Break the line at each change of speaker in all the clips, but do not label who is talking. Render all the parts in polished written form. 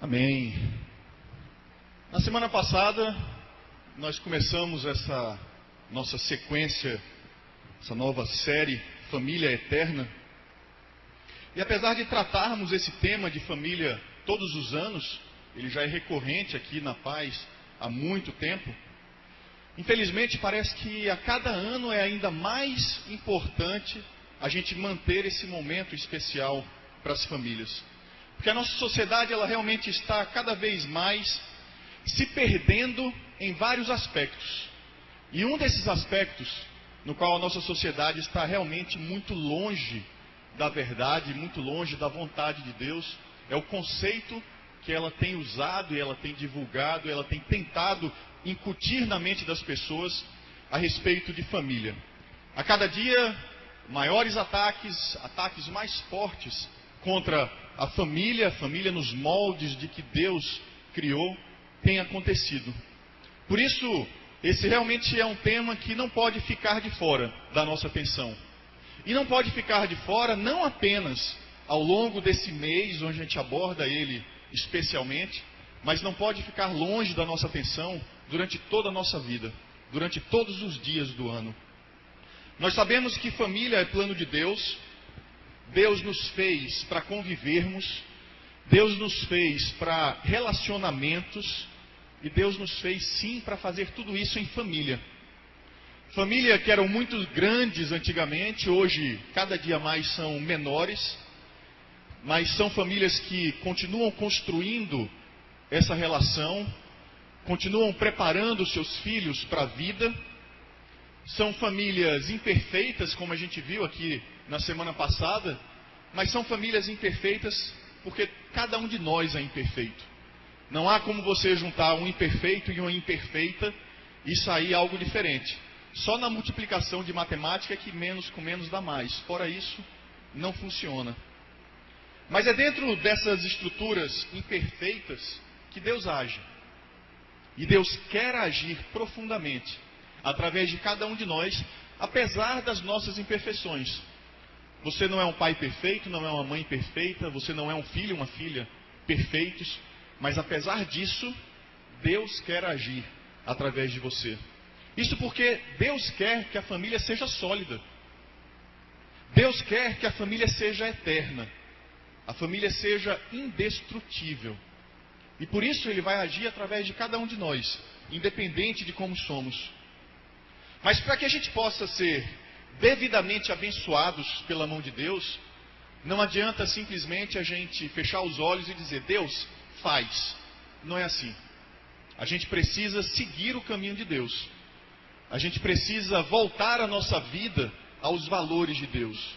Amém. Na semana passada, nós começamos essa nossa sequência, essa nova série, Família Eterna. E apesar de tratarmos esse tema de família todos os anos, ele já é recorrente aqui na Paz há muito tempo, infelizmente parece que a cada ano é ainda mais importante a gente manter esse momento especial para as famílias. Porque a nossa sociedade, ela realmente está cada vez mais se perdendo em vários aspectos. E um desses aspectos, no qual a nossa sociedade está realmente muito longe da verdade, muito longe da vontade de Deus, é o conceito que ela tem usado e ela tem divulgado, ela tem tentado incutir na mente das pessoas a respeito de família. A cada dia, maiores ataques mais fortes contra a família nos moldes de que Deus criou, tem acontecido. Por isso, esse realmente é um tema que não pode ficar de fora da nossa atenção. E não pode ficar de fora não apenas ao longo desse mês, onde a gente aborda ele especialmente, mas não pode ficar longe da nossa atenção durante toda a nossa vida, durante todos os dias do ano. Nós sabemos que família é plano de Deus. Deus nos fez para convivermos, Deus nos fez para relacionamentos, e Deus nos fez sim para fazer tudo isso em família. Família que eram muito grandes antigamente, hoje cada dia mais são menores, mas são famílias que continuam construindo essa relação, continuam preparando seus filhos para a vida. São famílias imperfeitas, como a gente viu aqui na semana passada, mas são famílias imperfeitas porque cada um de nós é imperfeito. Não há como você juntar um imperfeito e uma imperfeita e sair algo diferente. Só na multiplicação de matemática que menos com menos dá mais. Fora isso, não funciona. Mas é dentro dessas estruturas imperfeitas que Deus age. E Deus quer agir profundamente através de cada um de nós, apesar das nossas imperfeições. Você não é um pai perfeito, não é uma mãe perfeita, você não é um filho, uma filha perfeitos, mas apesar disso, Deus quer agir através de você. Isso porque Deus quer que a família seja sólida. Deus quer que a família seja eterna. A família seja indestrutível. E por isso Ele vai agir através de cada um de nós, independente de como somos. Mas para que a gente possa ser devidamente abençoados pela mão de Deus, não adianta simplesmente a gente fechar os olhos e dizer, Deus, faz. Não é assim. A gente precisa seguir o caminho de Deus. A gente precisa voltar a nossa vida aos valores de Deus.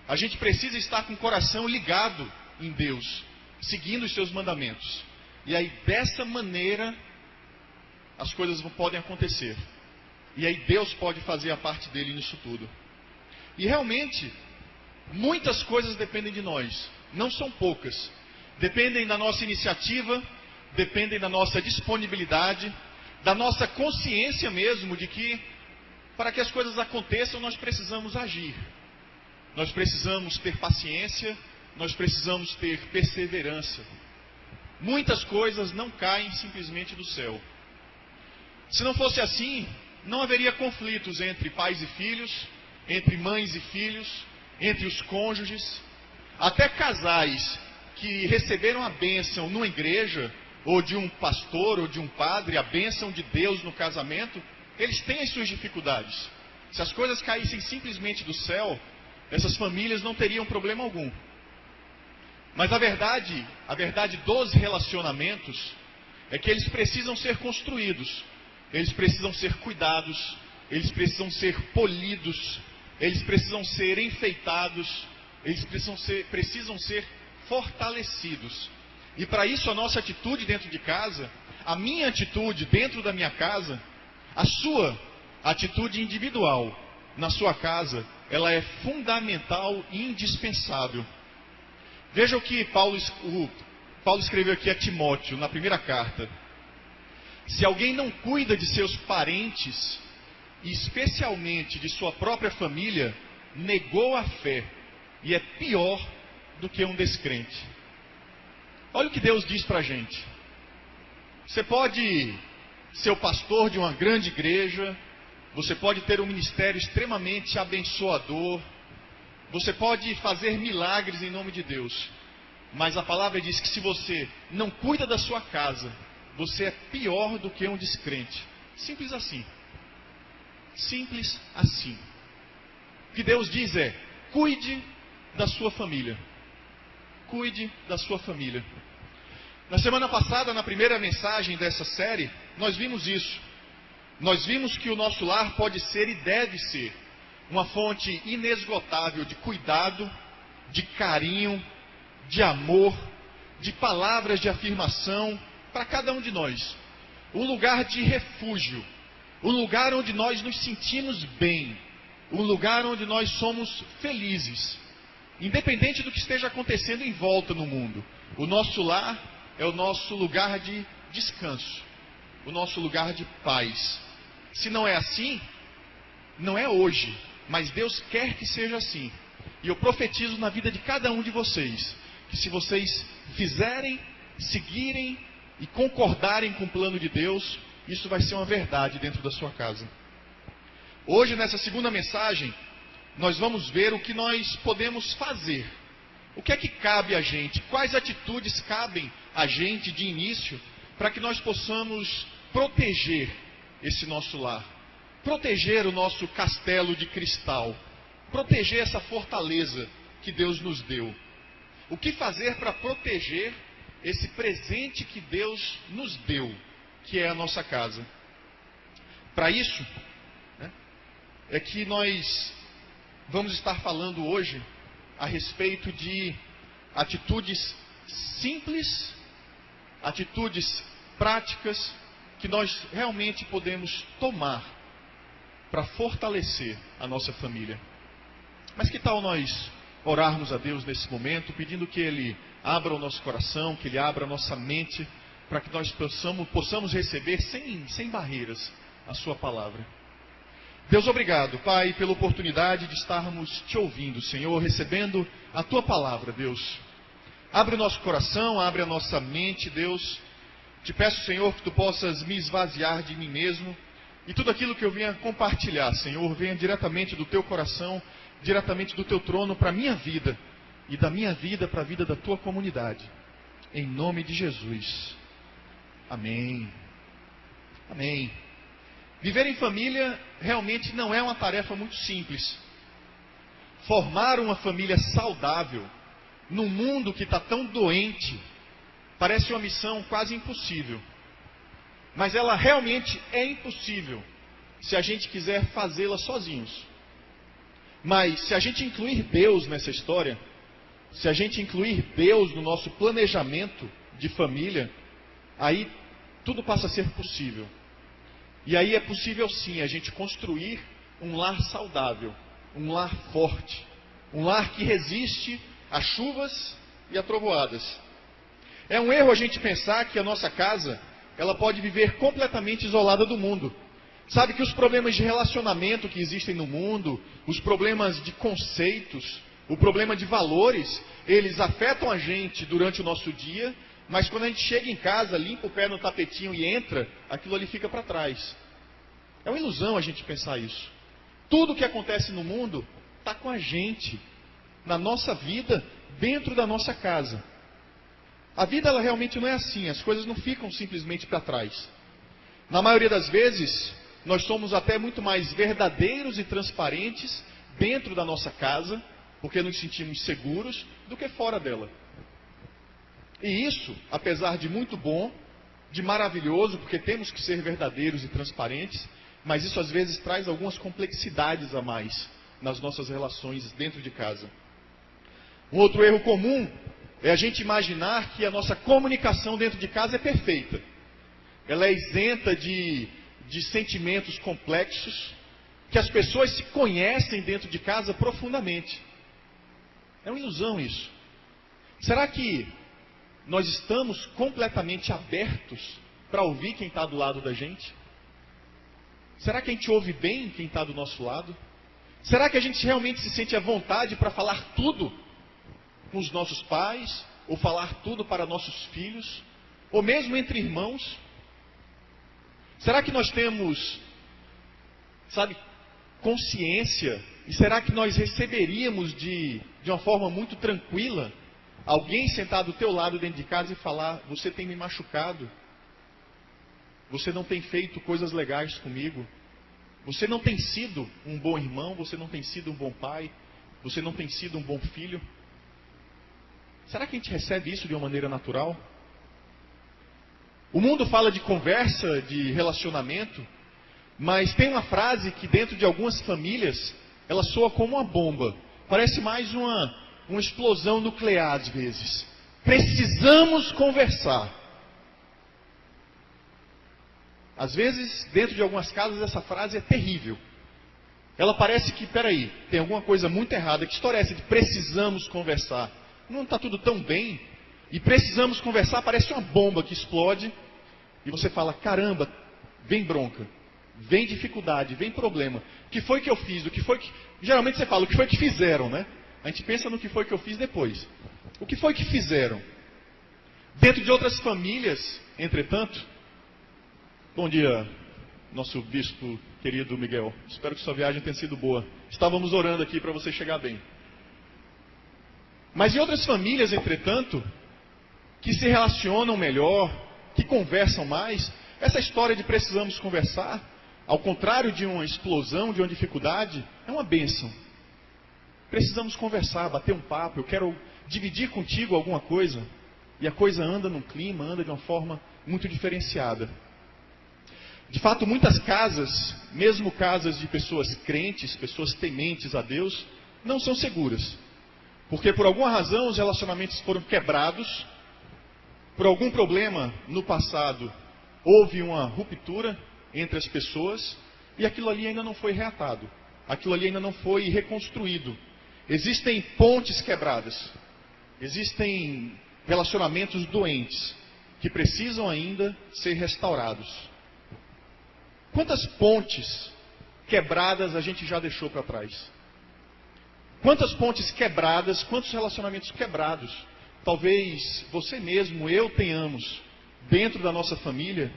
A gente precisa estar com o coração ligado em Deus, seguindo os seus mandamentos. E aí dessa maneira as coisas podem acontecer. E aí Deus pode fazer a parte dele nisso tudo. E realmente, muitas coisas dependem de nós. Não são poucas. Dependem da nossa iniciativa, dependem da nossa disponibilidade, da nossa consciência mesmo de que, para que as coisas aconteçam, nós precisamos agir. Nós precisamos ter paciência, nós precisamos ter perseverança. Muitas coisas não caem simplesmente do céu. Se não fosse assim, não haveria conflitos entre pais e filhos, entre mães e filhos, entre os cônjuges. Até casais que receberam a bênção numa igreja, ou de um pastor, ou de um padre, a bênção de Deus no casamento, eles têm as suas dificuldades. Se as coisas caíssem simplesmente do céu, essas famílias não teriam problema algum. Mas a verdade dos relacionamentos é que eles precisam ser construídos. Eles precisam ser cuidados, eles precisam ser polidos, eles precisam ser enfeitados, eles precisam ser fortalecidos. E para isso a nossa atitude dentro de casa, a minha atitude dentro da minha casa, a sua atitude individual na sua casa, ela é fundamental e indispensável. Veja o que Paulo escreveu aqui a Timóteo, na primeira carta. Se alguém não cuida de seus parentes, e especialmente de sua própria família, negou a fé, e é pior do que um descrente. Olha o que Deus diz para a gente. Você pode ser o pastor de uma grande igreja, você pode ter um ministério extremamente abençoador, você pode fazer milagres em nome de Deus, mas a palavra diz que se você não cuida da sua casa, você é pior do que um descrente. Simples assim. Simples assim. O que Deus diz é: cuide da sua família. Cuide da sua família. Na semana passada, na primeira mensagem dessa série, nós vimos isso. Nós vimos que o nosso lar pode ser e deve ser uma fonte inesgotável de cuidado, de carinho, de amor, de palavras de afirmação para cada um de nós. Um lugar de refúgio, um lugar onde nós nos sentimos bem, um lugar onde nós somos felizes, independente do que esteja acontecendo em volta no mundo. O nosso lar é o nosso lugar de descanso, o nosso lugar de paz. Se não é assim, não é hoje, mas Deus quer que seja assim. E eu profetizo na vida de cada um de vocês, que se vocês fizerem, seguirem e concordarem com o plano de Deus, isso vai ser uma verdade dentro da sua casa. Hoje, nessa segunda mensagem, nós vamos ver o que nós podemos fazer. O que é que cabe a gente? Quais atitudes cabem a gente de início para que nós possamos proteger esse nosso lar, proteger o nosso castelo de cristal, proteger essa fortaleza que Deus nos deu. O que fazer para proteger esse presente que Deus nos deu, que é a nossa casa? Para isso, é que nós vamos estar falando hoje a respeito de atitudes simples, atitudes práticas que nós realmente podemos tomar para fortalecer a nossa família. Mas que tal nós orarmos a Deus nesse momento, pedindo que Ele abra o nosso coração, que Ele abra a nossa mente, para que nós possamos receber sem barreiras a Sua palavra. Deus, obrigado, Pai, pela oportunidade de estarmos Te ouvindo, Senhor, recebendo a Tua palavra, Deus. Abre o nosso coração, abre a nossa mente, Deus. Te peço, Senhor, que Tu possas me esvaziar de mim mesmo, e tudo aquilo que eu venha compartilhar, Senhor, venha diretamente do Teu coração, diretamente do Teu trono para a minha vida, e da minha vida para a vida da Tua comunidade. Em nome de Jesus. Amém. Amém. Viver em família realmente não é uma tarefa muito simples. Formar uma família saudável num mundo que está tão doente parece uma missão quase impossível. Mas ela realmente é impossível se a gente quiser fazê-la sozinhos. Mas se a gente incluir Deus nessa história, se a gente incluir Deus no nosso planejamento de família, aí tudo passa a ser possível. E aí é possível sim a gente construir um lar saudável, um lar forte, um lar que resiste a chuvas e a trovoadas. É um erro a gente pensar que a nossa casa, ela pode viver completamente isolada do mundo. Sabe que os problemas de relacionamento que existem no mundo, os problemas de conceitos, o problema de valores, eles afetam a gente durante o nosso dia, mas quando a gente chega em casa, limpa o pé no tapetinho e entra, aquilo ali fica para trás. É uma ilusão a gente pensar isso. Tudo o que acontece no mundo está com a gente, na nossa vida, dentro da nossa casa. A vida ela realmente não é assim, as coisas não ficam simplesmente para trás. Na maioria das vezes, nós somos até muito mais verdadeiros e transparentes dentro da nossa casa, porque nos sentimos seguros, do que fora dela. E isso, apesar de muito bom, de maravilhoso, porque temos que ser verdadeiros e transparentes, mas isso às vezes traz algumas complexidades a mais nas nossas relações dentro de casa. Um outro erro comum é a gente imaginar que a nossa comunicação dentro de casa é perfeita. Ela é isenta de sentimentos complexos, que as pessoas se conhecem dentro de casa profundamente. É uma ilusão isso. Será que nós estamos completamente abertos para ouvir quem está do lado da gente? Será que a gente ouve bem quem está do nosso lado? Será que a gente realmente se sente à vontade para falar tudo com os nossos pais, ou falar tudo para nossos filhos, ou mesmo entre irmãos? Será que nós temos, consciência? E será que nós receberíamos de uma forma muito tranquila alguém sentado do teu lado dentro de casa e falar: você tem me machucado, você não tem feito coisas legais comigo, você não tem sido um bom irmão, você não tem sido um bom pai, você não tem sido um bom filho? Será que a gente recebe isso de uma maneira natural? O mundo fala de conversa, de relacionamento, mas tem uma frase que dentro de algumas famílias, ela soa como uma bomba. Parece mais uma explosão nuclear às vezes. Precisamos conversar. Às vezes, dentro de algumas casas, essa frase é terrível. Ela parece que, peraí, tem alguma coisa muito errada. Que história é essa de precisamos conversar? Não está tudo tão bem. E precisamos conversar, parece uma bomba que explode. E você fala: caramba, vem bronca, vem dificuldade, vem problema. O que foi que eu fiz? O que foi que... Geralmente você fala: o que foi que fizeram, né? A gente pensa no que foi que eu fiz depois. O que foi que fizeram? Dentro de outras famílias, entretanto... Bom dia, nosso bispo querido Miguel. Espero que sua viagem tenha sido boa. Estávamos orando aqui para você chegar bem. Mas em outras famílias, entretanto, que se relacionam melhor, que conversam mais, essa história de precisamos conversar, ao contrário de uma explosão, de uma dificuldade, é uma bênção. Precisamos conversar, bater um papo, eu quero dividir contigo alguma coisa, e a coisa anda num clima, anda de uma forma muito diferenciada. De fato, muitas casas, mesmo casas de pessoas crentes, pessoas tementes a Deus, não são seguras. Porque por alguma razão os relacionamentos foram quebrados, por algum problema no passado houve uma ruptura entre as pessoas e aquilo ali ainda não foi reatado, aquilo ali ainda não foi reconstruído. Existem pontes quebradas, existem relacionamentos doentes que precisam ainda ser restaurados. Quantas pontes quebradas a gente já deixou para trás? Quantas pontes quebradas, quantos relacionamentos quebrados, talvez você mesmo, eu tenhamos dentro da nossa família,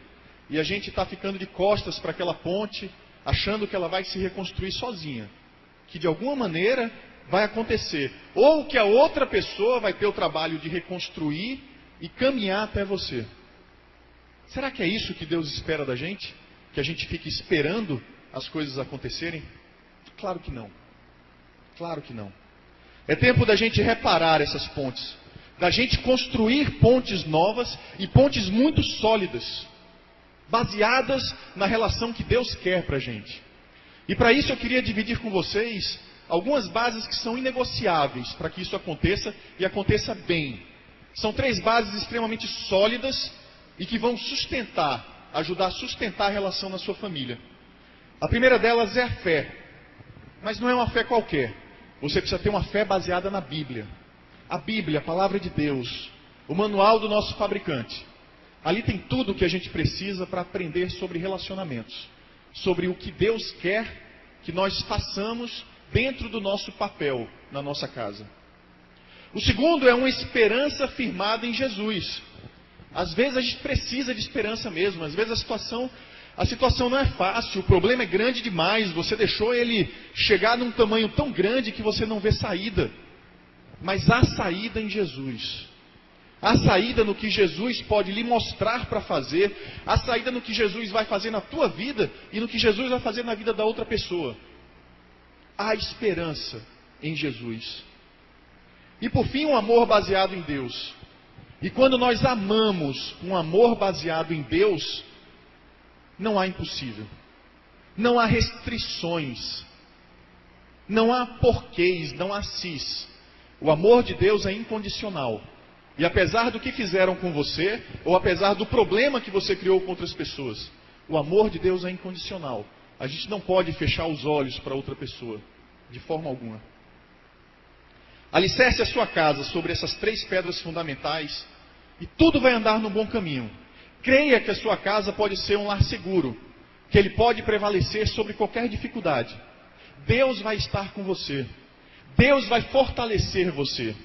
e a gente está ficando de costas para aquela ponte, achando que ela vai se reconstruir sozinha, que de alguma maneira vai acontecer, ou que a outra pessoa vai ter o trabalho de reconstruir e caminhar até você. Será que é isso que Deus espera da gente? Que a gente fique esperando as coisas acontecerem? Claro que não. Claro que não. É tempo da gente reparar essas pontes, da gente construir pontes novas e pontes muito sólidas, baseadas na relação que Deus quer para a gente. E para isso eu queria dividir com vocês algumas bases que são inegociáveis para que isso aconteça e aconteça bem. São 3 bases extremamente sólidas e que vão ajudar a sustentar a relação na sua família. A primeira delas é a fé. Mas não é uma fé qualquer. Você precisa ter uma fé baseada na Bíblia. A Bíblia, a palavra de Deus, o manual do nosso fabricante. Ali tem tudo o que a gente precisa para aprender sobre relacionamentos. Sobre o que Deus quer que nós façamos dentro do nosso papel na nossa casa. O segundo é uma esperança firmada em Jesus. Às vezes a gente precisa de esperança mesmo. Às vezes a situação não é fácil, o problema é grande demais. Você deixou ele chegar num tamanho tão grande que você não vê saída. Mas há saída em Jesus. Há saída no que Jesus pode lhe mostrar para fazer. Há saída no que Jesus vai fazer na tua vida e no que Jesus vai fazer na vida da outra pessoa. Há esperança em Jesus. E por fim, um amor baseado em Deus. E quando nós amamos um amor baseado em Deus, não há impossível. Não há restrições. Não há porquês, não há sis. O amor de Deus é incondicional. E apesar do que fizeram com você, ou apesar do problema que você criou com outras pessoas, o amor de Deus é incondicional. A gente não pode fechar os olhos para outra pessoa, de forma alguma. Alicerce a sua casa sobre essas 3 pedras fundamentais e tudo vai andar no bom caminho. Creia que a sua casa pode ser um lar seguro, que ele pode prevalecer sobre qualquer dificuldade. Deus vai estar com você. Deus vai fortalecer você.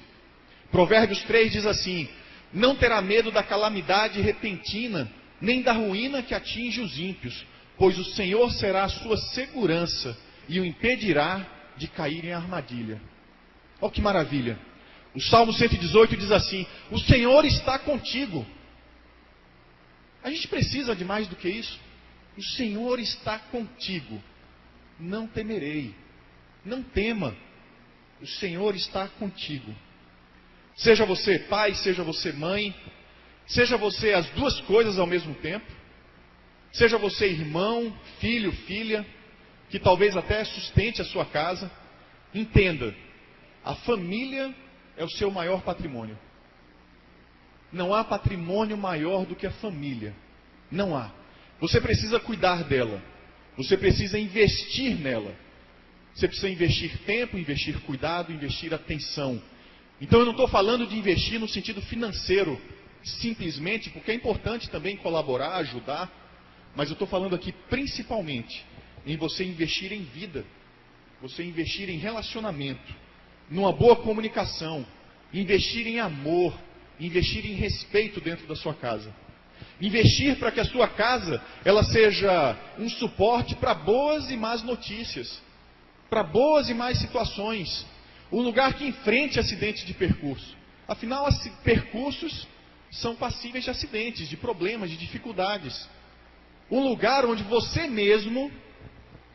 Provérbios 3 diz assim: não terá medo da calamidade repentina, nem da ruína que atinge os ímpios, pois o Senhor será a sua segurança e o impedirá de cair em armadilha. Olha que maravilha. O Salmo 118 diz assim: o Senhor está contigo. A gente precisa de mais do que isso. O Senhor está contigo. Não temerei. Não tema. O Senhor está contigo. Seja você pai, seja você mãe, seja você as duas coisas ao mesmo tempo, seja você irmão, filho, filha, que talvez até sustente a sua casa, entenda, a família é o seu maior patrimônio. Não há patrimônio maior do que a família. Não há. Você precisa cuidar dela. Você precisa investir nela. Você precisa investir tempo, investir cuidado, investir atenção. Então eu não estou falando de investir no sentido financeiro, simplesmente, porque é importante também colaborar, ajudar. Mas eu estou falando aqui principalmente em você investir em vida. Você investir em relacionamento, numa boa comunicação, investir em amor, investir em respeito dentro da sua casa. Investir para que a sua casa ela seja um suporte para boas e más notícias, para boas e más situações, um lugar que enfrente acidentes de percurso. Afinal, percursos são passíveis de acidentes, de problemas, de dificuldades. Um lugar onde você mesmo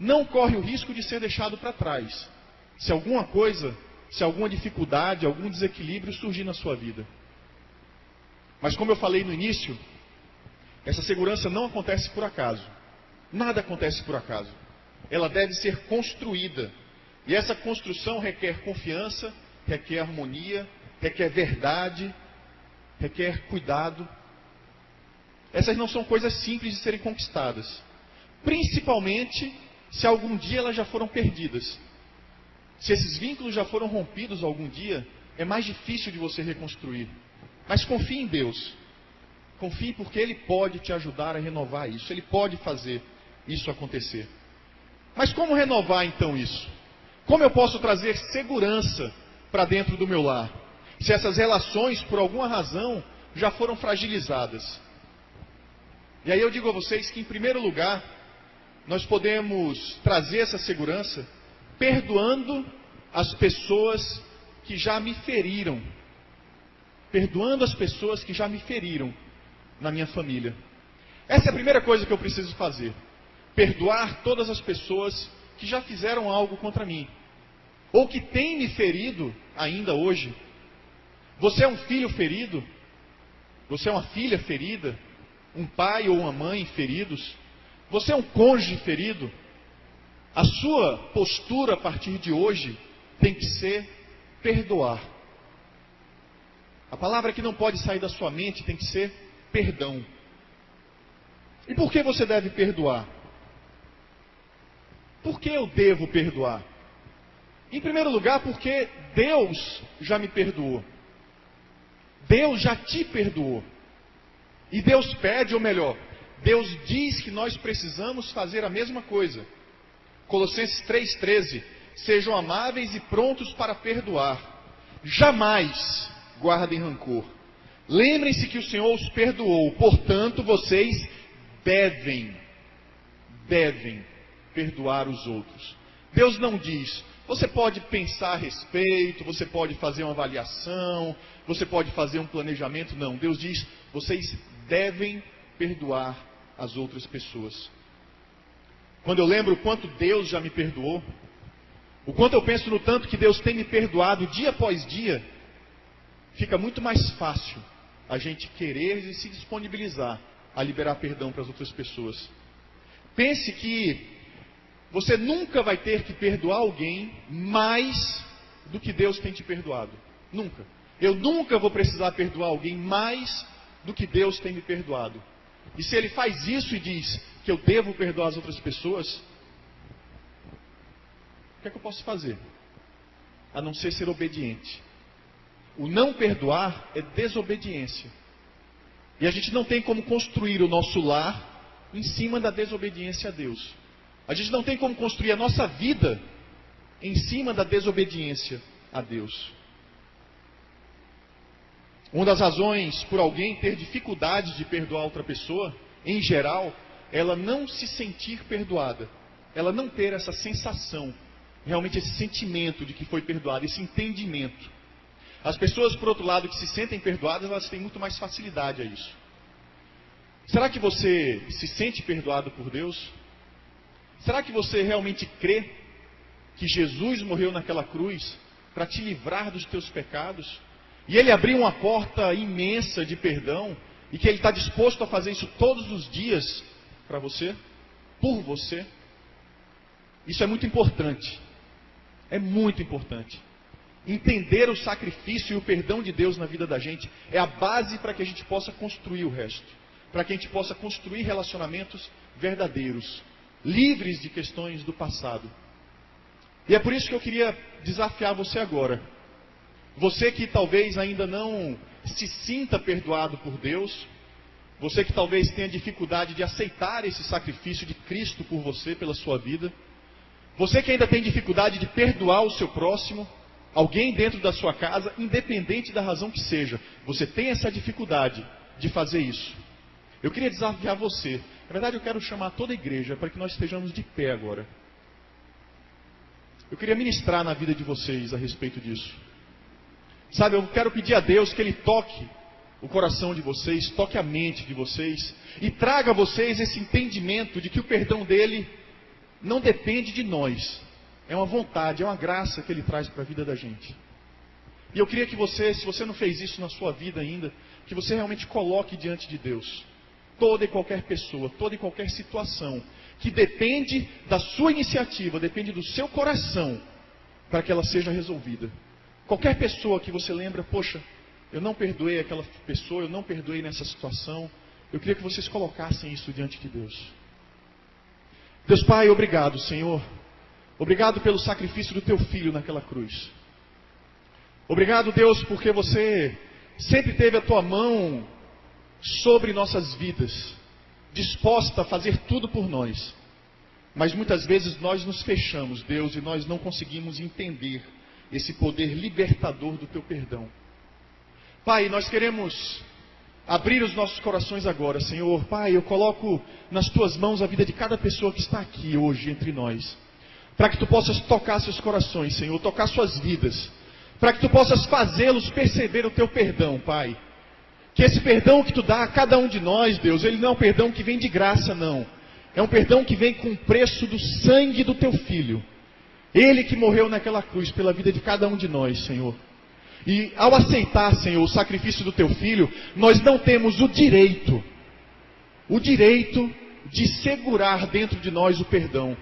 não corre o risco de ser deixado para trás, se alguma coisa, se alguma dificuldade, algum desequilíbrio surgir na sua vida. Mas como eu falei no início, essa segurança não acontece por acaso. Nada acontece por acaso. Ela deve ser construída. E essa construção requer confiança, requer harmonia, requer verdade, requer cuidado. Essas não são coisas simples de serem conquistadas. Principalmente se algum dia elas já foram perdidas. Se esses vínculos já foram rompidos algum dia, é mais difícil de você reconstruir. Mas confie em Deus. Confie porque Ele pode te ajudar a renovar isso. Ele pode fazer isso acontecer. Mas como renovar então isso? Como eu posso trazer segurança para dentro do meu lar? Se essas relações, por alguma razão, já foram fragilizadas. E aí eu digo a vocês que, em primeiro lugar, nós podemos trazer essa segurança perdoando as pessoas que já me feriram. Perdoando as pessoas que já me feriram na minha família. Essa é a primeira coisa que eu preciso fazer. Perdoar todas as pessoas que já fizeram algo contra mim. Ou que têm me ferido ainda hoje. Você é um filho ferido? Você é uma filha ferida? Um pai ou uma mãe feridos? Você é um cônjuge ferido? A sua postura a partir de hoje tem que ser perdoar. A palavra que não pode sair da sua mente tem que ser perdão. E por que você deve perdoar? Por que eu devo perdoar? Em primeiro lugar, porque Deus já me perdoou. Deus já te perdoou. E Deus pede, ou melhor, Deus diz que nós precisamos fazer a mesma coisa. Colossenses 3,13: sejam amáveis e prontos para perdoar. Jamais guardem rancor. Lembrem-se que o Senhor os perdoou, portanto vocês devem perdoar os outros. Deus não diz, você pode pensar a respeito, você pode fazer uma avaliação, você pode fazer um planejamento. Não, Deus diz, vocês devem perdoar as outras pessoas. Quando eu lembro o quanto Deus já me perdoou, o quanto eu penso no tanto que Deus tem me perdoado dia após dia, fica muito mais fácil a gente querer e se disponibilizar a liberar perdão para as outras pessoas. Pense que você nunca vai ter que perdoar alguém mais do que Deus tem te perdoado. Nunca. Eu nunca vou precisar perdoar alguém mais do que Deus tem me perdoado. E se Ele faz isso e diz que eu devo perdoar as outras pessoas, o que é que eu posso fazer? A não ser obediente. O não perdoar é desobediência. E a gente não tem como construir o nosso lar em cima da desobediência a Deus. A gente não tem como construir a nossa vida em cima da desobediência a Deus. Uma das razões por alguém ter dificuldade de perdoar outra pessoa, em geral, ela não se sentir perdoada. Ela não ter essa sensação, realmente esse sentimento de que foi perdoada, esse entendimento. As pessoas, por outro lado, que se sentem perdoadas, elas têm muito mais facilidade a isso. Será que você se sente perdoado por Deus? Será que você realmente crê que Jesus morreu naquela cruz para te livrar dos teus pecados? E Ele abriu uma porta imensa de perdão, e que Ele está disposto a fazer isso todos os dias para você, por você? Isso é muito importante. É muito importante. Entender o sacrifício e o perdão de Deus na vida da gente é a base para que a gente possa construir o resto. Para que a gente possa construir relacionamentos verdadeiros, livres de questões do passado. E é por isso que eu queria desafiar você agora. Você que talvez ainda não se sinta perdoado por Deus, você que talvez tenha dificuldade de aceitar esse sacrifício de Cristo por você, pela sua vida, você que ainda tem dificuldade de perdoar o seu próximo, alguém dentro da sua casa, independente da razão que seja, você tem essa dificuldade de fazer isso. Eu queria desafiar você. Na verdade, eu quero chamar toda a igreja para que nós estejamos de pé agora. Eu queria ministrar na vida de vocês a respeito disso. Sabe, eu quero pedir a Deus que Ele toque o coração de vocês, toque a mente de vocês e traga a vocês esse entendimento de que o perdão dEle não depende de nós. É uma vontade, é uma graça que Ele traz para a vida da gente. E eu queria que você, se você não fez isso na sua vida ainda, que você realmente coloque diante de Deus toda e qualquer pessoa, toda e qualquer situação que depende da sua iniciativa, depende do seu coração para que ela seja resolvida. Qualquer pessoa que você lembra, poxa, eu não perdoei aquela pessoa, eu não perdoei nessa situação, eu queria que vocês colocassem isso diante de Deus. Deus Pai, obrigado, Senhor. Obrigado pelo sacrifício do Teu Filho naquela cruz. Obrigado, Deus, porque você sempre teve a Tua mão sobre nossas vidas, disposta a fazer tudo por nós. Mas muitas vezes nós nos fechamos, Deus, e nós não conseguimos entender esse poder libertador do Teu perdão. Pai, nós queremos abrir os nossos corações agora, Senhor. Pai, eu coloco nas Tuas mãos a vida de cada pessoa que está aqui hoje entre nós, para que Tu possas tocar seus corações, Senhor, tocar suas vidas, para que Tu possas fazê-los perceber o Teu perdão, Pai. Que esse perdão que Tu dá a cada um de nós, Deus, ele não é um perdão que vem de graça, não. É um perdão que vem com o preço do sangue do Teu Filho. Ele que morreu naquela cruz pela vida de cada um de nós, Senhor. E ao aceitar, Senhor, o sacrifício do Teu Filho, nós não temos o direito de segurar dentro de nós o perdão.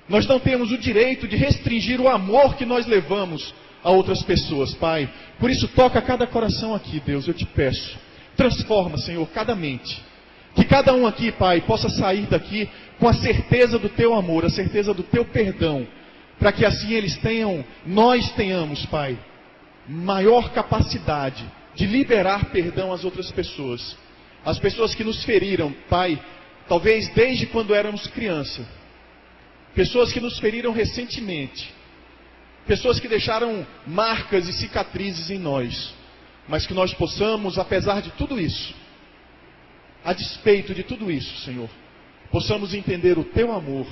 Nós não temos o direito de restringir o amor que nós levamos a outras pessoas, Pai. Por isso, toca cada coração aqui, Deus, eu te peço. Transforma, Senhor, cada mente. Que cada um aqui, Pai, possa sair daqui com a certeza do Teu amor, a certeza do Teu perdão. Para que assim nós tenhamos, Pai, maior capacidade de liberar perdão às outras pessoas. As pessoas que nos feriram, Pai, talvez desde quando éramos criança. Pessoas que nos feriram recentemente. Pessoas que deixaram marcas e cicatrizes em nós. Mas que nós possamos, apesar de tudo isso, a despeito de tudo isso, Senhor, possamos entender o Teu amor,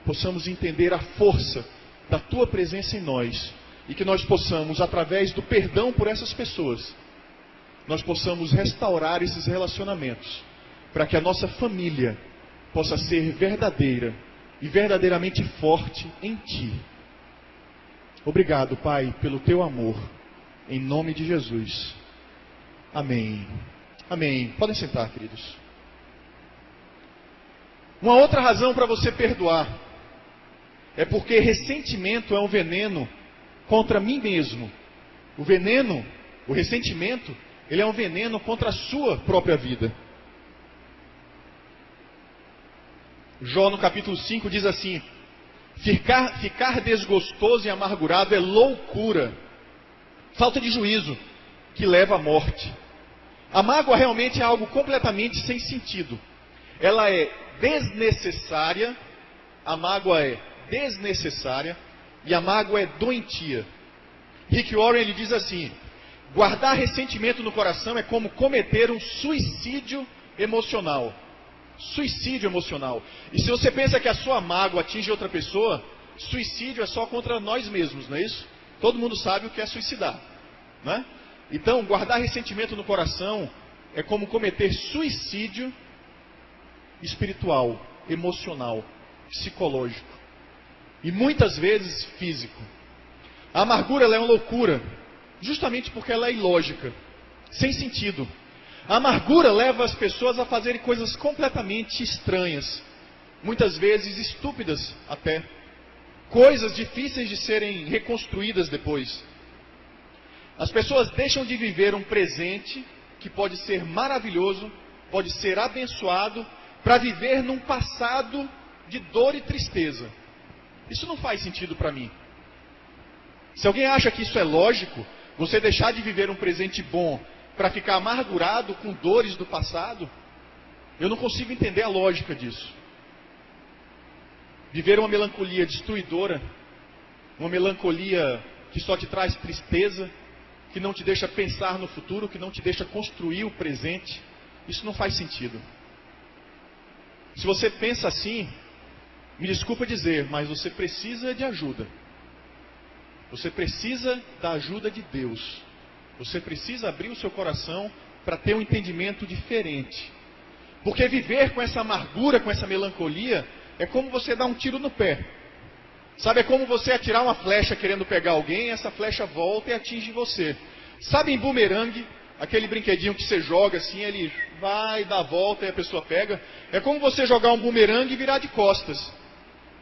possamos entender a força da Tua presença em nós, e que nós possamos, através do perdão por essas pessoas, nós possamos restaurar esses relacionamentos, para que a nossa família possa ser verdadeira e verdadeiramente forte em Ti. Obrigado, Pai, pelo Teu amor, em nome de Jesus. Amém. Amém. Podem sentar, queridos. Uma outra razão para você perdoar é porque ressentimento é um veneno contra mim mesmo. O ressentimento, ele é um veneno contra a sua própria vida. Jó no capítulo 5 diz assim: ficar desgostoso e amargurado é loucura, falta de juízo que leva à morte. A mágoa realmente é algo completamente sem sentido. Ela é desnecessária, a mágoa é desnecessária e a mágoa é doentia. Rick Warren ele diz assim: Guardar ressentimento no coração é como cometer um suicídio emocional. Suicídio emocional. E se você pensa que a sua mágoa atinge outra pessoa, suicídio é só contra nós mesmos, não é isso? Todo mundo sabe o que é suicidar, né? Então, guardar ressentimento no coração é como cometer suicídio espiritual, emocional, psicológico e muitas vezes físico. A amargura ela é uma loucura, justamente porque ela é ilógica, sem sentido. A amargura leva as pessoas a fazerem coisas completamente estranhas, muitas vezes estúpidas até, coisas difíceis de serem reconstruídas depois. As pessoas deixam de viver um presente que pode ser maravilhoso, pode ser abençoado, para viver num passado de dor e tristeza. Isso não faz sentido para mim. Se alguém acha que isso é lógico, você deixar de viver um presente bom para ficar amargurado com dores do passado, eu não consigo entender a lógica disso. Viver uma melancolia destruidora, uma melancolia que só te traz tristeza, que não te deixa pensar no futuro, que não te deixa construir o presente, isso não faz sentido. Se você pensa assim, me desculpa dizer, mas você precisa de ajuda. Você precisa da ajuda de Deus. Você precisa abrir o seu coração para ter um entendimento diferente. Porque viver com essa amargura, com essa melancolia, é como você dar um tiro no pé. Sabe, é como você atirar uma flecha querendo pegar alguém, e essa flecha volta e atinge você. Sabe em bumerangue, aquele brinquedinho que você joga assim, ele vai, dá a volta e a pessoa pega? É como você jogar um bumerangue e virar de costas.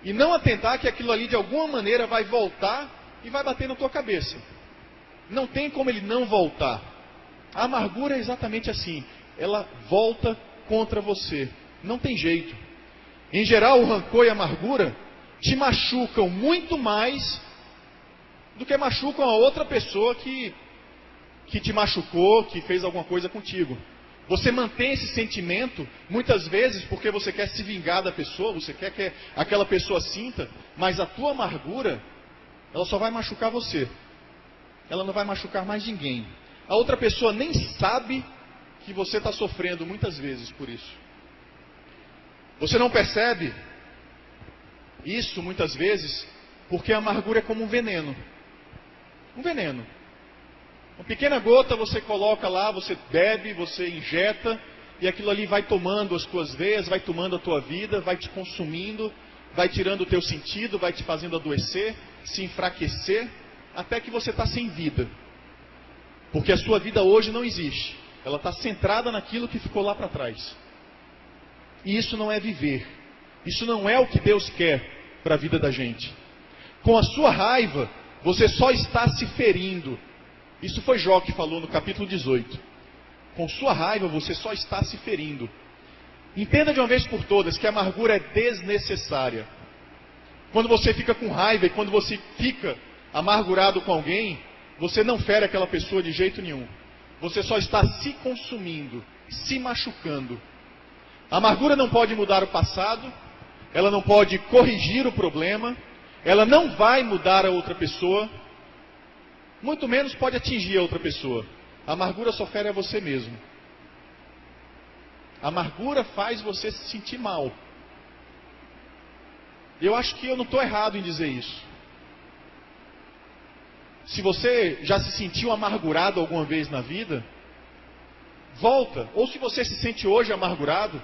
E não atentar que aquilo ali de alguma maneira vai voltar e vai bater na tua cabeça. Não tem como ele não voltar. A amargura é exatamente assim. Ela volta contra você. Não tem jeito. Em geral, o rancor e a amargura te machucam muito mais do que machucam a outra pessoa que te machucou, que fez alguma coisa contigo. Você mantém esse sentimento, muitas vezes, porque você quer se vingar da pessoa, você quer que aquela pessoa sinta, mas a tua amargura, ela só vai machucar você. Ela não vai machucar mais ninguém. A outra pessoa nem sabe que você está sofrendo muitas vezes por isso. Você não percebe isso muitas vezes porque a amargura é como um veneno. Um veneno. Uma pequena gota você coloca lá, você bebe, você injeta, e aquilo ali vai tomando as tuas veias, vai tomando a tua vida, vai te consumindo, vai tirando o teu sentido, vai te fazendo adoecer, se enfraquecer, até que você está sem vida. Porque a sua vida hoje não existe. Ela está centrada naquilo que ficou lá para trás. E isso não é viver. Isso não é o que Deus quer para a vida da gente. Com a sua raiva, você só está se ferindo. Isso foi Jó que falou no capítulo 18. Com sua raiva, você só está se ferindo. Entenda de uma vez por todas que a amargura é desnecessária. Quando você fica com raiva e quando você fica amargurado com alguém, você não fere aquela pessoa de jeito nenhum. Você só está se consumindo, se machucando. A amargura não pode mudar o passado, ela não pode corrigir o problema, ela não vai mudar a outra pessoa, muito menos pode atingir a outra pessoa. A amargura só fere a você mesmo. A amargura faz você se sentir mal. Eu acho que eu não estou errado em dizer isso. Se você já se sentiu amargurado alguma vez na vida, volta. Ou se você se sente hoje amargurado,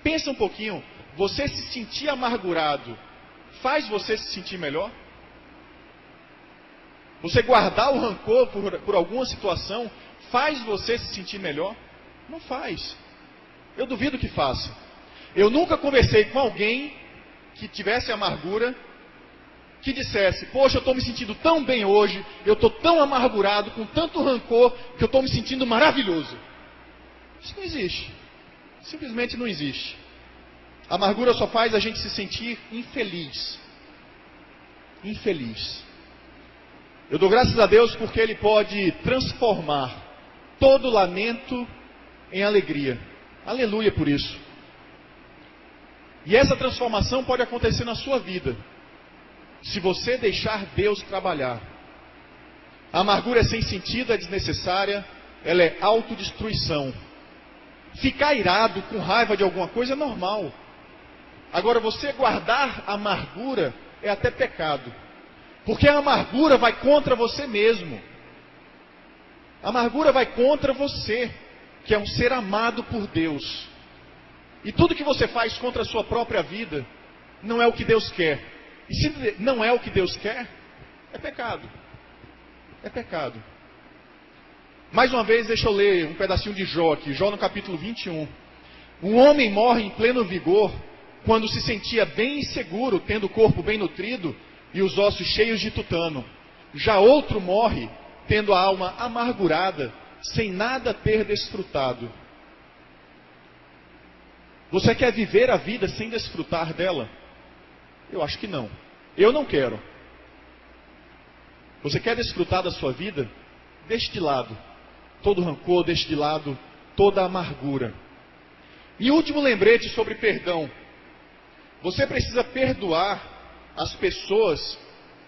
pensa um pouquinho. Você se sentir amargurado faz você se sentir melhor? Você guardar o rancor por alguma situação faz você se sentir melhor? Não faz. Eu duvido que faça. Eu nunca conversei com alguém que tivesse amargura, que dissesse, poxa, eu estou me sentindo tão bem hoje, eu estou tão amargurado, com tanto rancor, que eu estou me sentindo maravilhoso. Isso não existe. Simplesmente não existe. A amargura só faz a gente se sentir infeliz. Infeliz. Eu dou graças a Deus porque Ele pode transformar todo lamento em alegria. Aleluia por isso. E essa transformação pode acontecer na sua vida, se você deixar Deus trabalhar. A amargura é sem sentido, é desnecessária, ela é autodestruição. Ficar irado, com raiva de alguma coisa é normal. Agora, você guardar a amargura é até pecado. Porque a amargura vai contra você mesmo. A amargura vai contra você, que é um ser amado por Deus. E tudo que você faz contra a sua própria vida, não é o que Deus quer. E se não é o que Deus quer, é pecado. É pecado. Mais uma vez, deixa eu ler um pedacinho de Jó aqui. Jó no capítulo 21. Um homem morre em pleno vigor, quando se sentia bem e seguro, tendo o corpo bem nutrido e os ossos cheios de tutano. Já outro morre, tendo a alma amargurada, sem nada ter desfrutado. Você quer viver a vida sem desfrutar dela? Eu acho que não. Eu não quero. Você quer desfrutar da sua vida? Deixe de lado todo rancor, deixe de lado toda amargura. E último lembrete sobre perdão. Você precisa perdoar as pessoas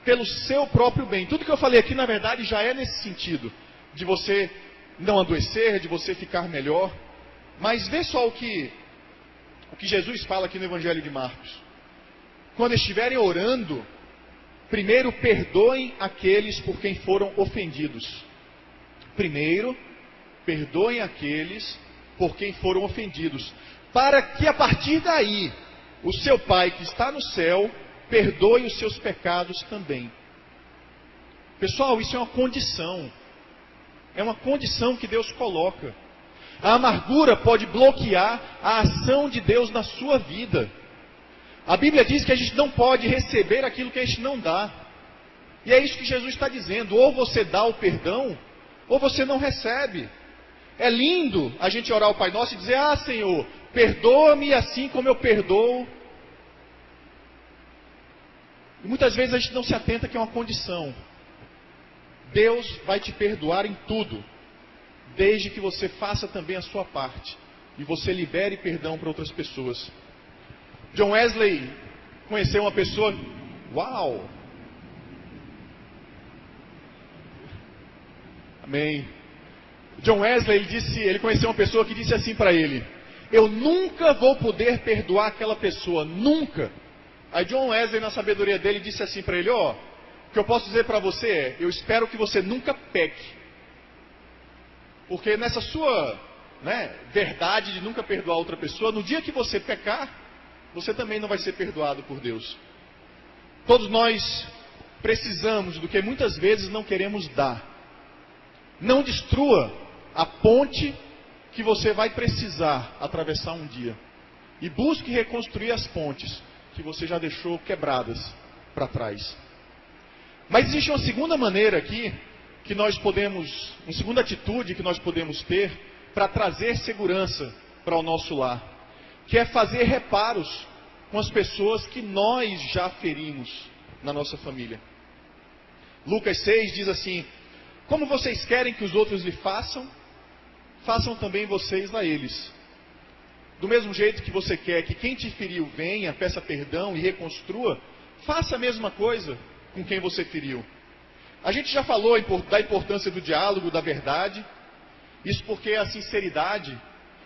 pelo seu próprio bem. Tudo que eu falei aqui, na verdade, já é nesse sentido. De você não adoecer, de você ficar melhor. Mas vê só o que Jesus fala aqui no Evangelho de Marcos. Quando estiverem orando, primeiro perdoem aqueles por quem foram ofendidos. Primeiro, perdoem aqueles por quem foram ofendidos. Para que a partir daí, o seu Pai que está no céu, perdoe os seus pecados também. Pessoal, isso é uma condição. É uma condição que Deus coloca. A amargura pode bloquear a ação de Deus na sua vida. A Bíblia diz que a gente não pode receber aquilo que a gente não dá. E é isso que Jesus está dizendo. Ou você dá o perdão, ou você não recebe. É lindo a gente orar ao Pai Nosso e dizer: ah, Senhor, perdoa-me assim como eu perdoo. E muitas vezes a gente não se atenta que é uma condição. Deus vai te perdoar em tudo, desde que você faça também a sua parte. E você libere perdão para outras pessoas. John Wesley conheceu uma pessoa... Uau! Amém. John Wesley, ele conheceu uma pessoa que disse assim para ele: eu nunca vou poder perdoar aquela pessoa, nunca. Aí John Wesley, na sabedoria dele, disse assim para ele: ó, o que eu posso dizer para você é, eu espero que você nunca peque. Porque nessa sua verdade de nunca perdoar outra pessoa, no dia que você pecar, você também não vai ser perdoado por Deus. Todos nós precisamos do que muitas vezes não queremos dar. Não destrua a ponte que você vai precisar atravessar um dia. E busque reconstruir as pontes que você já deixou quebradas para trás. Mas existe uma segunda maneira aqui, que nós podemos, uma segunda atitude que nós podemos ter para trazer segurança para o nosso lar, que é fazer reparos com as pessoas que nós já ferimos na nossa família. Lucas 6 diz assim: como vocês querem que os outros lhe façam, façam também vocês a eles. Do mesmo jeito que você quer que quem te feriu venha, peça perdão e reconstrua, faça a mesma coisa com quem você feriu. A gente já falou da importância do diálogo, da verdade. Isso porque a sinceridade,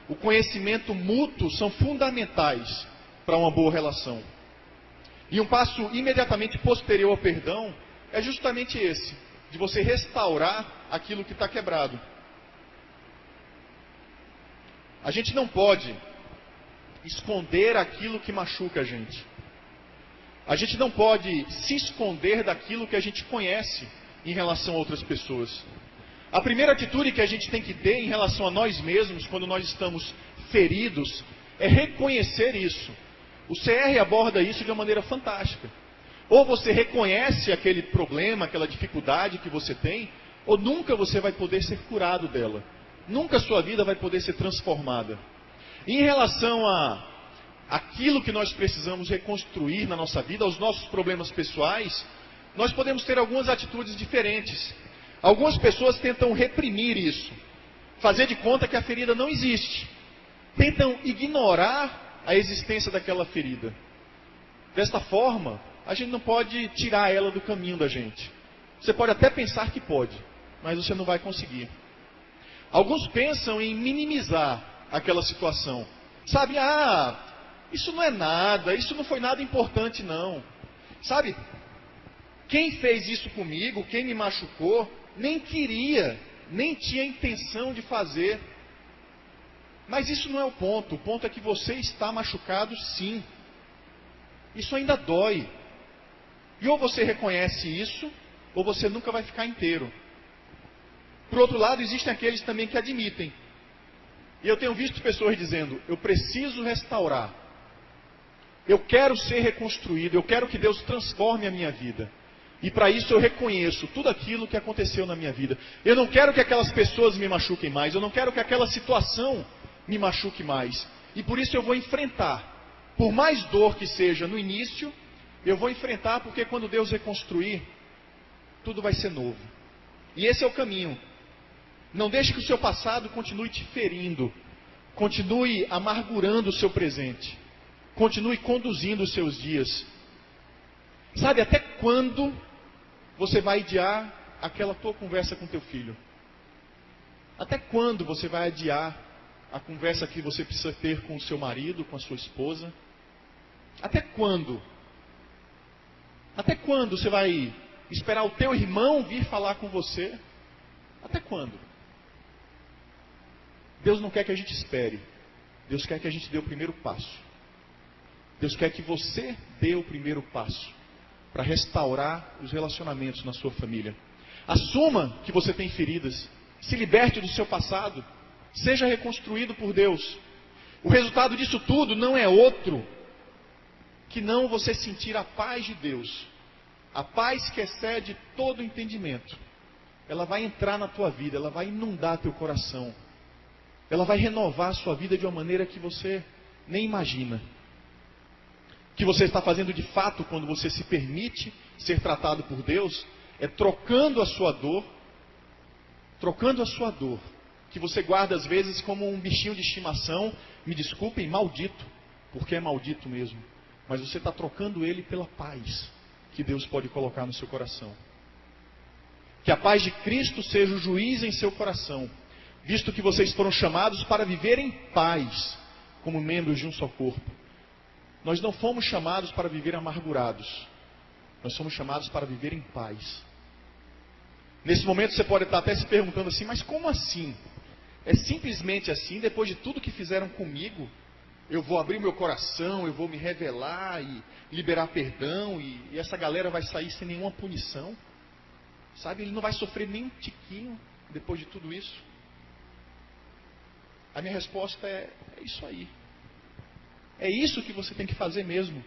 o conhecimento mútuo são fundamentais para uma boa relação. E um passo imediatamente posterior ao perdão é justamente esse, de você restaurar aquilo que está quebrado. A gente não pode esconder aquilo que machuca a gente. A gente não pode se esconder daquilo que a gente conhece em relação a outras pessoas. A primeira atitude que a gente tem que ter em relação a nós mesmos, quando nós estamos feridos, é reconhecer isso. O CR aborda isso de uma maneira fantástica. Ou você reconhece aquele problema, aquela dificuldade que você tem, ou nunca você vai poder ser curado dela. Nunca a sua vida vai poder ser transformada. Em relação a aquilo que nós precisamos reconstruir na nossa vida, aos nossos problemas pessoais, nós podemos ter algumas atitudes diferentes. Algumas pessoas tentam reprimir isso, fazer de conta que a ferida não existe. Tentam ignorar a existência daquela ferida. Desta forma, a gente não pode tirar ela do caminho da gente. Você pode até pensar que pode, mas você não vai conseguir. Alguns pensam em minimizar aquela situação. Sabe, isso não é nada, isso não foi nada importante não. Sabe, quem fez isso comigo, quem me machucou, nem queria, nem tinha intenção de fazer. Mas isso não é o ponto é que você está machucado sim. Isso ainda dói. E ou você reconhece isso, ou você nunca vai ficar inteiro. Por outro lado, existem aqueles também que admitem. E eu tenho visto pessoas dizendo, eu preciso restaurar. Eu quero ser reconstruído, eu quero que Deus transforme a minha vida. E para isso eu reconheço tudo aquilo que aconteceu na minha vida. Eu não quero que aquelas pessoas me machuquem mais, eu não quero que aquela situação me machuque mais. E por isso eu vou enfrentar. Por mais dor que seja no início, eu vou enfrentar, porque quando Deus reconstruir, tudo vai ser novo. E esse é o caminho. Não deixe que o seu passado continue te ferindo. Continue amargurando o seu presente. Continue conduzindo os seus dias. Sabe, até quando você vai adiar aquela tua conversa com teu filho? Até quando você vai adiar a conversa que você precisa ter com o seu marido, com a sua esposa? Até quando? Até quando você vai esperar o teu irmão vir falar com você? Até quando? Deus não quer que a gente espere. Deus quer que a gente dê o primeiro passo. Deus quer que você dê o primeiro passo para restaurar os relacionamentos na sua família. Assuma que você tem feridas. Se liberte do seu passado. Seja reconstruído por Deus. O resultado disso tudo não é outro que não você sentir a paz de Deus. A paz que excede todo entendimento. Ela vai entrar na tua vida, ela vai inundar teu coração. Ela vai renovar a sua vida de uma maneira que você nem imagina. O que você está fazendo de fato quando você se permite ser tratado por Deus é trocando a sua dor, que você guarda às vezes como um bichinho de estimação, me desculpem, maldito, porque é maldito mesmo. Mas você está trocando ele pela paz que Deus pode colocar no seu coração. Que a paz de Cristo seja o juiz em seu coração, visto que vocês foram chamados para viver em paz, como membros de um só corpo. Nós não fomos chamados para viver amargurados. Nós somos chamados para viver em paz. Nesse momento você pode estar até se perguntando assim, mas como assim? É simplesmente assim, depois de tudo que fizeram comigo, eu vou abrir meu coração, eu vou me revelar e liberar perdão, e essa galera vai sair sem nenhuma punição? Sabe, ele não vai sofrer nem um tiquinho depois de tudo isso? A minha resposta é isso aí. É isso que você tem que fazer mesmo.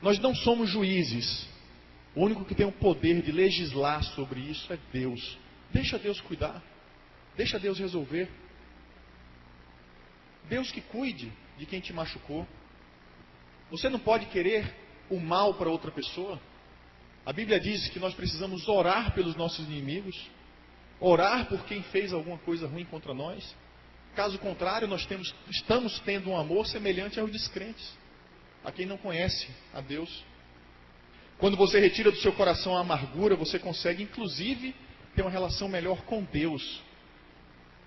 Nós não somos juízes. O único que tem o poder de legislar sobre isso é Deus. Deixa Deus cuidar. Deixa Deus resolver. Deus que cuide de quem te machucou. Você não pode querer o mal para outra pessoa. A Bíblia diz que nós precisamos orar pelos nossos inimigos. Orar por quem fez alguma coisa ruim contra nós. Caso contrário, nós estamos tendo um amor semelhante aos descrentes, a quem não conhece a Deus. Quando você retira do seu coração a amargura, você consegue inclusive ter uma relação melhor com Deus.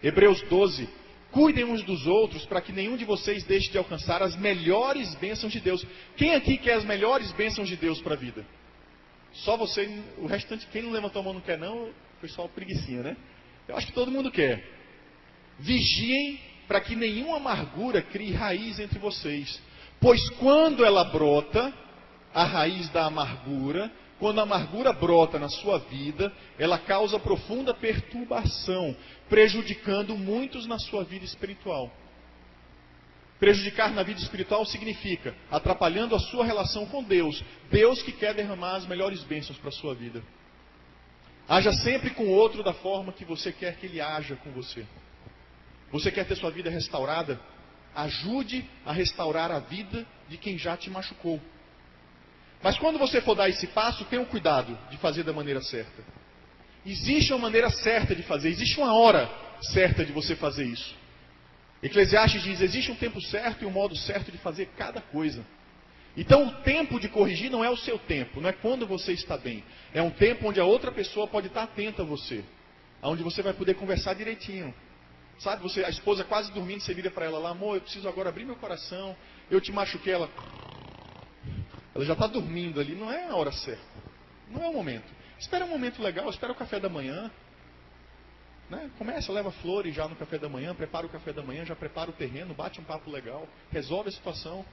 Hebreus 12. Cuidem uns dos outros para que nenhum de vocês deixe de alcançar as melhores bênçãos de Deus. Quem aqui quer as melhores bênçãos de Deus para a vida? Só você, o restante, quem não levantou a mão não quer não, foi só uma preguicinha, né? Eu acho que todo mundo quer. Vigiem para que nenhuma amargura crie raiz entre vocês. Pois quando ela brota, a raiz da amargura, quando a amargura brota na sua vida, ela causa profunda perturbação, prejudicando muitos na sua vida espiritual. Prejudicar na vida espiritual significa atrapalhando a sua relação com Deus. Deus que quer derramar as melhores bênçãos para a sua vida. Haja sempre com o outro da forma que você quer que ele haja com você. Você quer ter sua vida restaurada? Ajude a restaurar a vida de quem já te machucou. Mas quando você for dar esse passo, tenha o cuidado de fazer da maneira certa. Existe uma maneira certa de fazer, existe uma hora certa de você fazer isso. Eclesiastes diz, existe um tempo certo e um modo certo de fazer cada coisa. Então o tempo de corrigir não é o seu tempo, não é quando você está bem. É um tempo onde a outra pessoa pode estar atenta a você. Onde você vai poder conversar direitinho. Sabe, a esposa quase dormindo, você vira para ela lá, amor, eu preciso agora abrir meu coração, eu te machuquei, ela já está dormindo ali, não é a hora certa. Não é o momento. Espera um momento legal, espera o café da manhã. Né? Começa, leva flores já no café da manhã, prepara o café da manhã, já prepara o terreno, bate um papo legal, resolve a situação.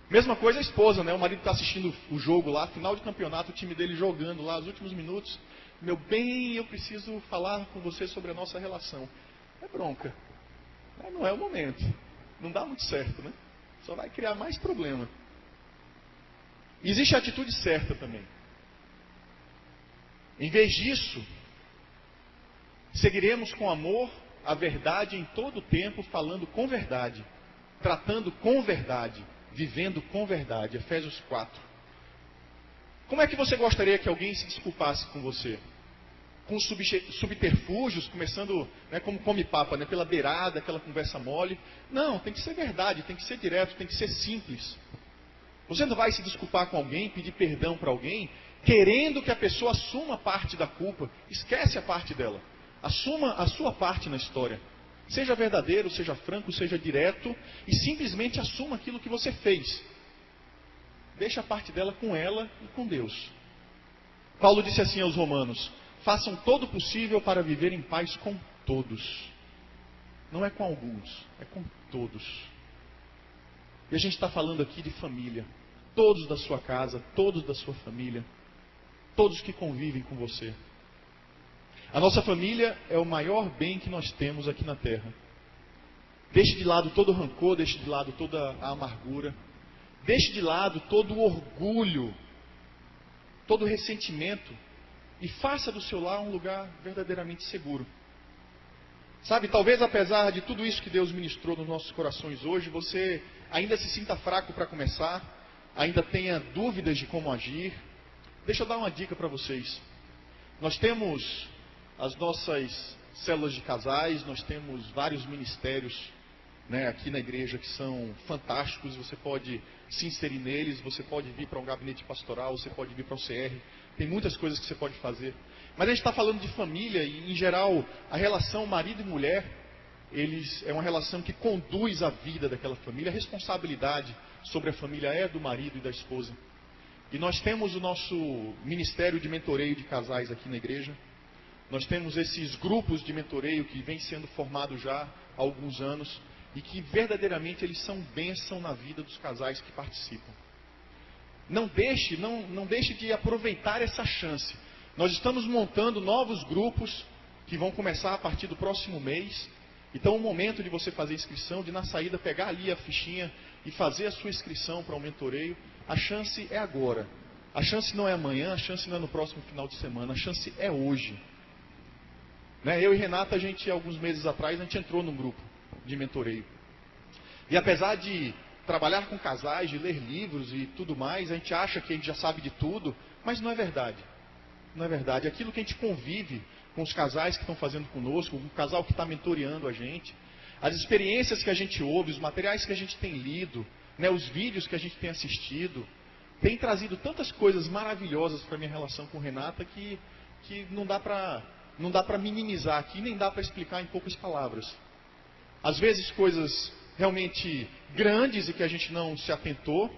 Mesma coisa a esposa, né? O marido está assistindo o jogo lá, final de campeonato, o time dele jogando lá, os últimos minutos. Meu bem, eu preciso falar com você sobre a nossa relação. É bronca. Não é o momento. Não dá muito certo, né? Só vai criar mais problema. Existe a atitude certa também. Em vez disso, seguiremos com amor a verdade em todo o tempo, falando com verdade, tratando com verdade, vivendo com verdade. Efésios 4. Como é que você gostaria que alguém se desculpasse com você? Com subterfúgios, começando, né, como come papa, né, pela beirada, aquela conversa mole. Não, tem que ser verdade, tem que ser direto, tem que ser simples. Você não vai se desculpar com alguém, pedir perdão para alguém, querendo que a pessoa assuma parte da culpa. Esquece a parte dela. Assuma a sua parte na história. Seja verdadeiro, seja franco, seja direto e simplesmente assuma aquilo que você fez. Deixa a parte dela com ela e com Deus. Paulo disse assim aos romanos: façam todo o possível para viver em paz com todos. Não é com alguns, é com todos. E a gente está falando aqui de família. Todos da sua casa, todos da sua família. Todos que convivem com você. A nossa família é o maior bem que nós temos aqui na terra. Deixe de lado todo o rancor, deixe de lado toda a amargura. Deixe de lado todo o orgulho, todo o ressentimento. E faça do seu lar um lugar verdadeiramente seguro. Sabe, talvez apesar de tudo isso que Deus ministrou nos nossos corações hoje, você ainda se sinta fraco para começar, ainda tenha dúvidas de como agir. Deixa eu dar uma dica para vocês. Nós temos as nossas células de casais, nós temos vários ministérios, né, aqui na igreja que são fantásticos. Você pode se inserir neles, você pode vir para um gabinete pastoral, você pode vir para o CR. Tem muitas coisas que você pode fazer. Mas a gente está falando de família e, em geral, a relação marido e mulher, é uma relação que conduz a vida daquela família. A responsabilidade sobre a família é do marido e da esposa. E nós temos o nosso ministério de mentoreio de casais aqui na igreja. Nós temos esses grupos de mentoreio que vem sendo formado já há alguns anos e que verdadeiramente eles são bênção na vida dos casais que participam. Não deixe de aproveitar essa chance. Nós estamos montando novos grupos que vão começar a partir do próximo mês. Então é o momento de você fazer inscrição, de na saída pegar ali a fichinha e fazer a sua inscrição para o mentoreio. A chance é agora. A chance não é amanhã, a chance não é no próximo final de semana, a chance é hoje. Né? Eu e Renata, alguns meses atrás, a gente entrou num grupo de mentoreio. E apesar de trabalhar com casais, de ler livros e tudo mais, a gente acha que a gente já sabe de tudo, mas não é verdade. Não é verdade. Aquilo que a gente convive com os casais que estão fazendo conosco, o casal que está mentoreando a gente, as experiências que a gente ouve, os materiais que a gente tem lido, né, os vídeos que a gente tem assistido, tem trazido tantas coisas maravilhosas para a minha relação com Renata que não dá para minimizar aqui, nem dá para explicar em poucas palavras. Às vezes coisas realmente grandes e que a gente não se atentou,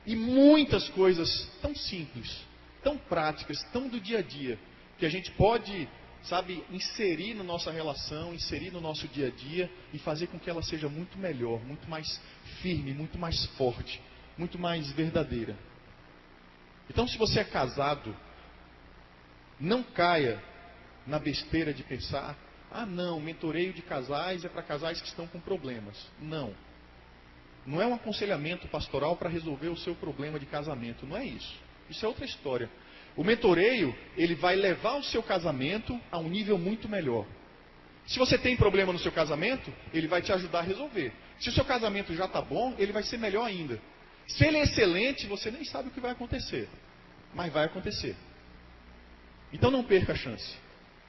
e muitas coisas tão simples, tão práticas, tão do dia a dia, que a gente pode, sabe, inserir na nossa relação, inserir no nosso dia a dia e fazer com que ela seja muito melhor, muito mais firme, muito mais forte, muito mais verdadeira. Então, se você é casado, não caia na besteira de pensar: ah não, mentoreio de casais é para casais que estão com problemas. Não. Não é um aconselhamento pastoral para resolver o seu problema de casamento. Não é isso. Isso é outra história. O mentoreio, ele vai levar o seu casamento a um nível muito melhor. Se você tem problema no seu casamento, ele vai te ajudar a resolver. Se o seu casamento já está bom, ele vai ser melhor ainda. Se ele é excelente, você nem sabe o que vai acontecer. Mas vai acontecer. Então não perca a chance.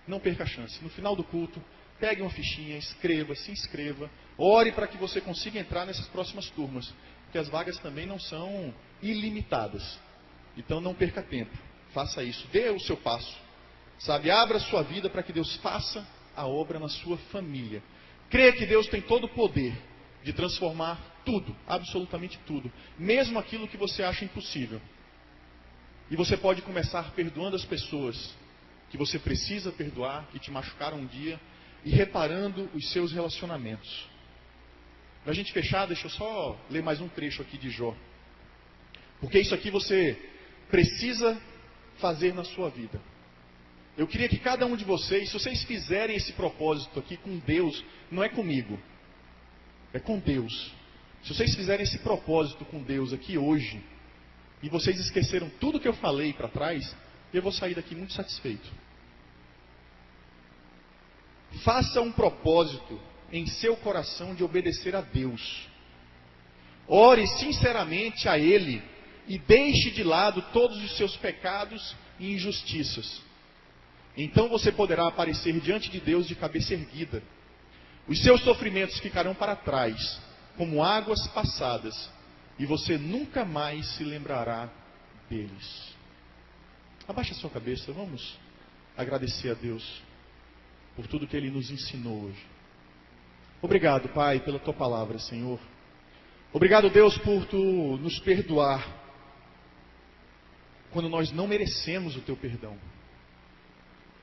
Não perca a chance. No final do culto, pegue uma fichinha, escreva, se inscreva. Ore para que você consiga entrar nessas próximas turmas. porque as vagas também não são ilimitadas. Então não perca tempo, faça isso, dê o seu passo, sabe? Abra a sua vida para que Deus faça a obra na sua família. Creia que Deus tem todo o poder de transformar tudo, absolutamente tudo, mesmo aquilo que você acha impossível. E você pode começar perdoando as pessoas que você precisa perdoar, que te machucaram um dia, e reparando os seus relacionamentos. Para a gente fechar, deixa eu só ler mais um trecho aqui de Jó. Porque isso aqui você precisa fazer na sua vida. Eu queria que cada um de vocês, se vocês fizerem esse propósito aqui com Deus, não é comigo, é com Deus. Se vocês fizerem esse propósito com Deus aqui hoje, e vocês esqueceram tudo que eu falei para trás, eu vou sair daqui muito satisfeito. Faça um propósito em seu coração de obedecer a Deus. Ore sinceramente a Ele e deixe de lado todos os seus pecados e injustiças. Então você poderá aparecer diante de Deus de cabeça erguida. Os seus sofrimentos ficarão para trás, como águas passadas, e você nunca mais se lembrará deles. Abaixe a sua cabeça, vamos agradecer a Deus por tudo que Ele nos ensinou hoje. Obrigado, Pai, pela Tua palavra, Senhor. Obrigado, Deus, por Tu nos perdoar quando nós não merecemos o Teu perdão.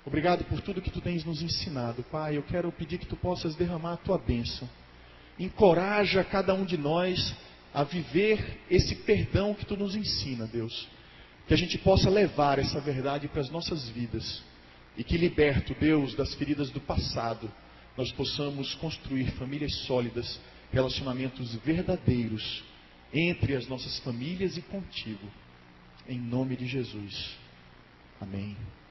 Obrigado por tudo que Tu tens nos ensinado, Pai. Eu quero pedir que Tu possas derramar a Tua bênção. Encoraja cada um de nós a viver esse perdão que Tu nos ensina, Deus. Que a gente possa levar essa verdade para as nossas vidas. E que, liberto, Deus, das feridas do passado, nós possamos construir famílias sólidas, relacionamentos verdadeiros entre as nossas famílias e contigo. Em nome de Jesus. Amém.